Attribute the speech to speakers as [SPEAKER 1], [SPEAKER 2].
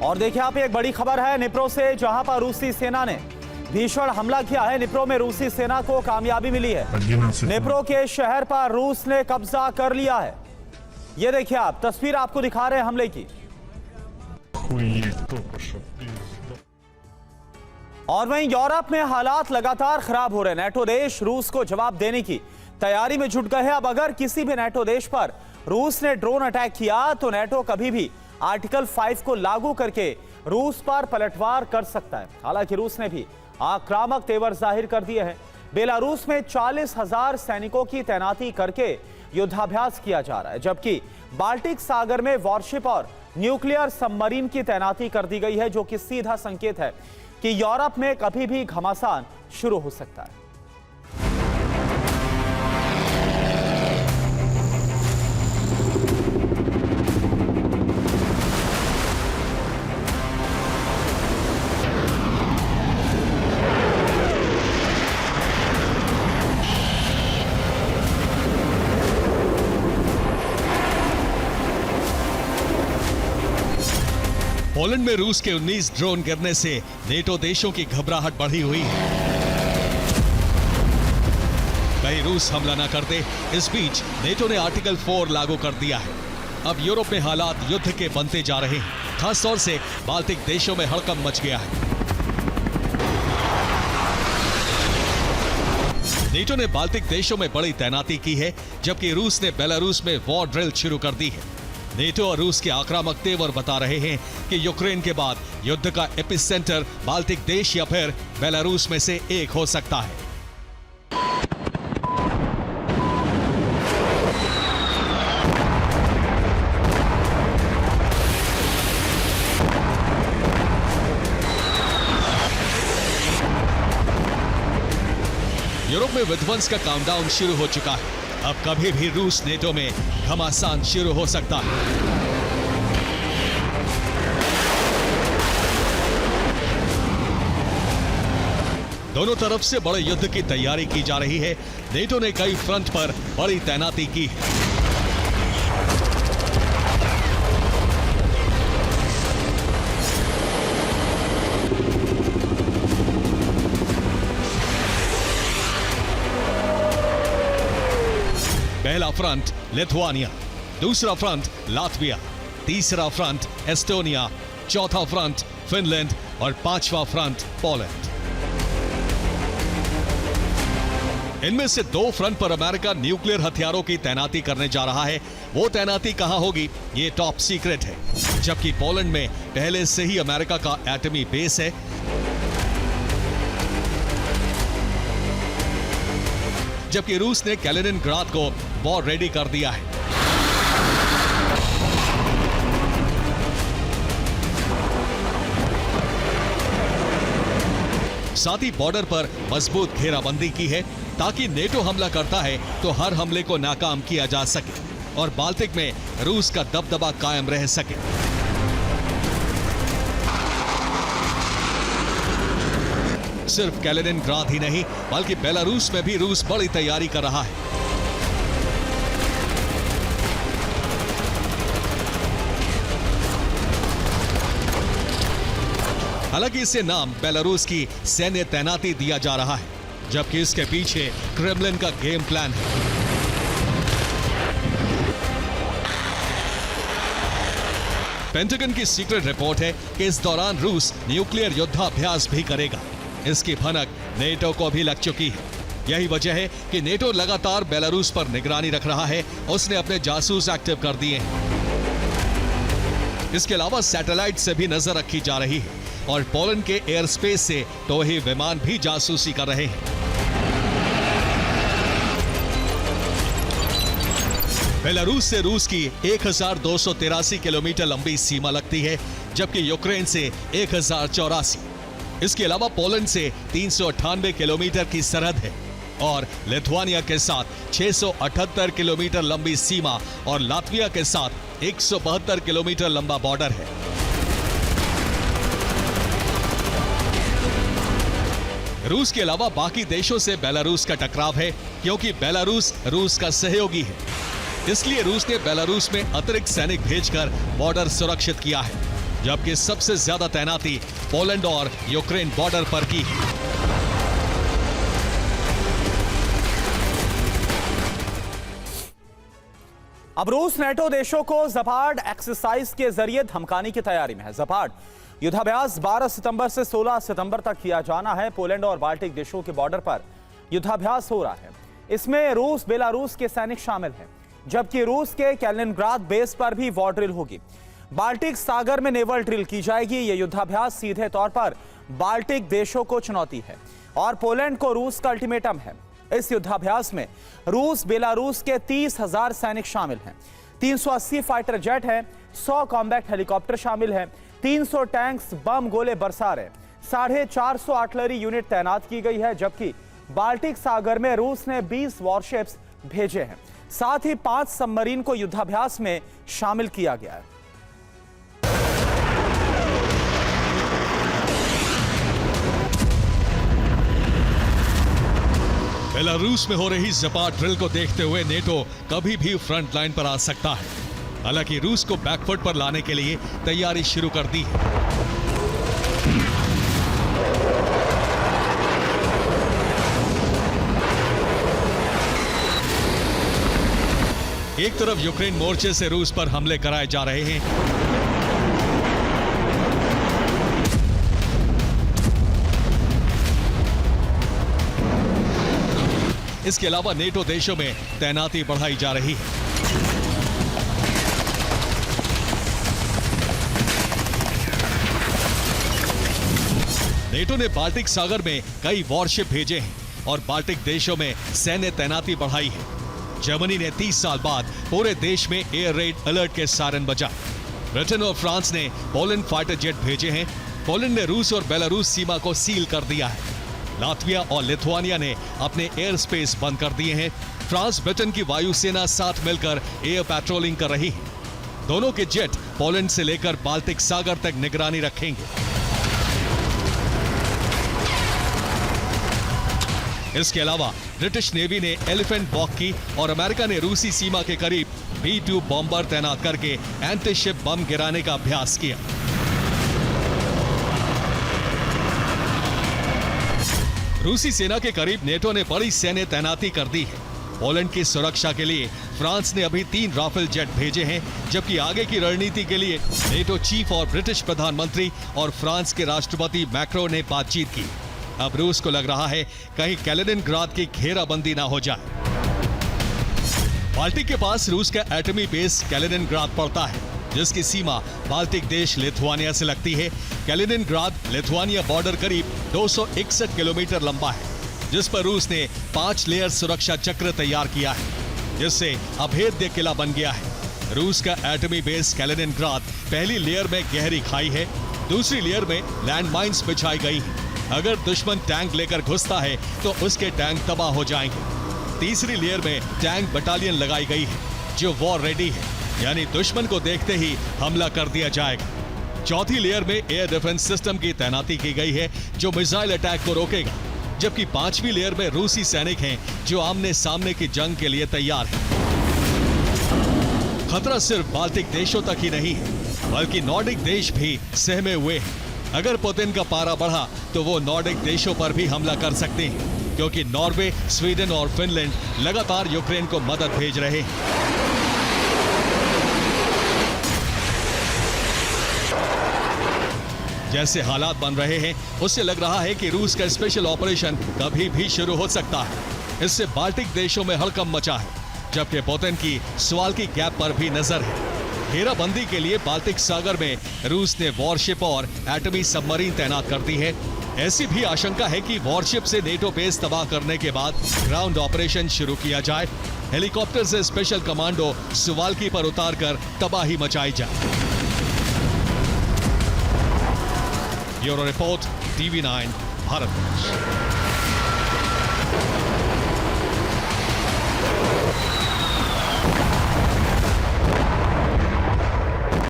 [SPEAKER 1] और देखिए आप, एक बड़ी खबर है निप्रो से, जहां पर रूसी सेना ने भीषण हमला किया है। निप्रो में रूसी सेना को कामयाबी मिली है। निप्रो के शहर पर रूस ने कब्जा कर लिया है। ये देखिए आप, तस्वीर आपको दिखा रहे हैं हमले की। और वहीं यूरोप में हालात लगातार खराब हो रहे हैं। नेटो देश रूस को जवाब देने की तैयारी में जुट गए हैं। अब अगर किसी भी नेटो देश पर रूस ने ड्रोन अटैक किया तो नेटो कभी भी आर्टिकल 5 को लागू करके रूस पर पलटवार कर सकता है। हालांकि रूस ने भी आक्रामक तेवर जाहिर कर दिए हैं। बेलारूस में 40,000 सैनिकों की तैनाती करके युद्धाभ्यास किया जा रहा है, जबकि बाल्टिक सागर में वॉरशिप और न्यूक्लियर सबमरीन की तैनाती कर दी गई है, जो कि सीधा संकेत है कि यूरोप में कभी भी घमासान शुरू हो सकता है।
[SPEAKER 2] पोलैंड में रूस के 19 ड्रोन गिरने से नेटो देशों की घबराहट बढ़ी हुई है। कहीं रूस हमला न करते, इस बीच नेटो ने आर्टिकल 4 लागू कर दिया है। अब यूरोप में हालात युद्ध के बनते जा रहे हैं। खासतौर से बाल्टिक देशों में हड़कंप मच गया है। नेटो ने बाल्टिक देशों में बड़ी तैनाती की है, जबकि रूस ने बेलारूस में वॉर ड्रिल शुरू कर दी है। नेटो और रूस के आक्रामक तेवर बता रहे हैं कि यूक्रेन के बाद युद्ध का एपिसेंटर बाल्टिक देश या फिर बेलारूस में से एक हो सकता है। यूरोप में विध्वंस का काउंटडाउन शुरू हो चुका है। अब कभी भी रूस नेटो में घमासान शुरू हो सकता है। दोनों तरफ से बड़े युद्ध की तैयारी की जा रही है। नेटो ने कई फ्रंट पर बड़ी तैनाती की है। पहला फ्रंट लिथुआनिया, दूसरा फ्रंट लातविया, तीसरा फ्रंट एस्टोनिया, चौथा फ्रंट फिनलैंड और पांचवा फ्रंट पोलैंड। इनमें से 2 फ्रंट पर अमेरिका न्यूक्लियर हथियारों की तैनाती करने जा रहा है। वो तैनाती कहां होगी, ये टॉप सीक्रेट है। जबकि पोलैंड में पहले से ही अमेरिका का एटमी बेस है। जबकि रूस ने कैलिनिनग्राड को वॉर रेडी कर दिया है। साथ ही बॉर्डर पर मजबूत घेराबंदी की है, ताकि नेटो हमला करता है तो हर हमले को नाकाम किया जा सके और बाल्टिक में रूस का दबदबा कायम रह सके। सिर्फ कैलिनिनग्राड ही नहीं, बल्कि बेलारूस में भी रूस बड़ी तैयारी कर रहा है। हालांकि इसे नाम बेलारूस की सैन्य तैनाती दिया जा रहा है, जबकि इसके पीछे क्रेमलिन का गेम प्लान है। पेंटागन की सीक्रेट रिपोर्ट है कि इस दौरान रूस न्यूक्लियर युद्धाभ्यास भी करेगा। इसकी भनक नेटो को भी लग चुकी है। यही वजह है कि नेटो लगातार बेलारूस पर निगरानी रख रहा है। उसने अपने जासूस एक्टिव कर दिए हैं। इसके अलावा सैटेलाइट से भी नजर रखी जा रही है और पोलैंड के एयर स्पेस से टोही विमान भी जासूसी कर रहे हैं। बेलारूस से रूस की 1283 किलोमीटर लंबी सीमा लगती है, जबकि यूक्रेन से 1084। इसके अलावा पोलैंड से 398 किलोमीटर की सरहद है और लिथुआनिया के साथ 678 किलोमीटर लंबी सीमा और लातविया के साथ 172 किलोमीटर लंबा बॉर्डर है। रूस के अलावा बाकी देशों से बेलारूस का टकराव है, क्योंकि बेलारूस रूस का सहयोगी है। इसलिए रूस ने बेलारूस में अतिरिक्त सैनिक भेजकर बॉर्डर सुरक्षित किया है। जबकि सबसे ज्यादा तैनाती पोलैंड और यूक्रेन बॉर्डर पर की है।
[SPEAKER 1] अब रूस नेटो देशों को ज़पार्ड एक्सरसाइज के जरिए धमकाने की तैयारी में है। ज़पार्ड युद्धाभ्यास 12 सितंबर से 16 सितंबर तक किया जाना है। पोलैंड और बाल्टिक देशों के बॉर्डर पर युद्धाभ्यास हो रहा है। इसमें रूस बेलारूस के सैनिक शामिल हैं, जबकि रूस के कैलिनिनग्राद बेस पर भी वॉर ड्रिल होगी। बाल्टिक सागर में नेवल ड्रिल की जाएगी। यह युद्धाभ्यास सीधे तौर पर बाल्टिक देशों को चुनौती है और पोलैंड को रूस का अल्टीमेटम है। इस युद्धाभ्यास में रूस बेलारूस के 30,000 सैनिक शामिल हैं। 380 फाइटर जेट हैं, 100 कॉम्बैट हेलीकॉप्टर शामिल हैं, 300 टैंक्स बम गोले बरसा रहे, 450 आर्टिलरी यूनिट तैनात की गई है। जबकि बाल्टिक सागर में रूस ने 20 वॉरशिप्स भेजे हैं। साथ ही 5 सबमरीन को युद्धाभ्यास में शामिल किया गया है।
[SPEAKER 2] बेलारूस में हो रही ज़पार्ड ड्रिल को देखते हुए नेटो कभी भी फ्रंट लाइन पर आ सकता है। हालांकि रूस को बैकफुट पर लाने के लिए तैयारी शुरू कर दी है। एक तरफ यूक्रेन मोर्चे से रूस पर हमले कराए जा रहे हैं, इसके अलावा नेटो देशों में तैनाती बढ़ाई जा रही है। नेटो ने बाल्टिक सागर में कई वॉरशिप भेजे हैं और बाल्टिक देशों में सैन्य तैनाती बढ़ाई है। जर्मनी ने 30 साल बाद पूरे देश में एयर रेड अलर्ट के सायरन बजाए। ब्रिटेन और फ्रांस ने पोलैंड फाइटर जेट भेजे हैं। पोलैंड ने रूस और बेलारूस सीमा को सील कर दिया है। लातविया और लिथुआनिया ने अपने एयर स्पेस बंद कर दिए हैं। फ्रांस ब्रिटेन की वायुसेना साथ मिलकर एयर पैट्रोलिंग कर रही है। दोनों के जेट पोलैंड से लेकर बाल्टिक सागर तक निगरानी रखेंगे। इसके अलावा ब्रिटिश नेवी ने एलिफेंट बॉक की और अमेरिका ने रूसी सीमा के करीब B-2 बॉम्बर तैनात करके एंटी शिप बम गिराने का अभ्यास किया। रूसी सेना के करीब नेटो ने बड़ी सैन्य तैनाती कर दी है। पोलैंड की सुरक्षा के लिए फ्रांस ने अभी 3 राफेल जेट भेजे हैं, जबकि आगे की रणनीति के लिए नेटो चीफ और ब्रिटिश प्रधानमंत्री और फ्रांस के राष्ट्रपति मैक्रो ने बातचीत की। अब रूस को लग रहा है कहीं कैलिनिनग्राद की घेराबंदी ना हो जाए। बाल्टिक के पास रूस का एटमी बेस कैलिनिनग्राद पड़ता है, जिसकी सीमा बाल्टिक देश लिथुआनिया से लगती है। कैलिनिनग्राद लिथुआनिया बॉर्डर करीब 261 किलोमीटर लंबा है, जिस पर रूस ने 5 लेयर सुरक्षा चक्र तैयार किया है, जिससे अभेद्य किला बन गया है। रूस का एटमी बेस कैलिनिनग्राद पहली लेयर में गहरी खाई है, दूसरी लेयर में लैंडमाइंस बिछाई गई है। अगर दुश्मन टैंक लेकर घुसता है तो उसके टैंक तबाह हो जाएंगे। तीसरी लेयर में टैंक बटालियन लगाई गई है, जो वॉर रेडी है, यानी दुश्मन को देखते ही हमला कर दिया जाएगा। चौथी लेयर में एयर डिफेंस सिस्टम की तैनाती की गई है, जो मिसाइल अटैक को रोकेगा। जबकि 5वीं लेयर में रूसी सैनिक हैं, जो आमने सामने की जंग के लिए तैयार हैं। खतरा सिर्फ बाल्टिक देशों तक ही नहीं है, बल्कि नॉर्डिक देश भी सहमे हुए हैं। अगर पुतिन का पारा बढ़ा तो वो नॉर्डिक देशों पर भी हमला कर सकते हैं, क्योंकि नॉर्वे, स्वीडन और फिनलैंड लगातार यूक्रेन को मदद भेज रहे हैं। जैसे हालात बन रहे हैं, उससे लग रहा है कि रूस का स्पेशल ऑपरेशन कभी भी शुरू हो सकता है। इससे बाल्टिक देशों में हड़कंप मचा है, जबकि पुतिन की सवाल की गैप पर भी नजर है। घेराबंदी के लिए बाल्टिक सागर में रूस ने वॉरशिप और एटमी सबमरीन तैनात कर दी है। ऐसी भी आशंका है कि वॉरशिप से नेटो बेस तबाह करने के बाद ग्राउंड ऑपरेशन शुरू किया जाए। हेलीकॉप्टर से स्पेशल कमांडो सुवाल्की पर उतारकर तबाही मचाई जाए। Bureau report, TV9 Bharat.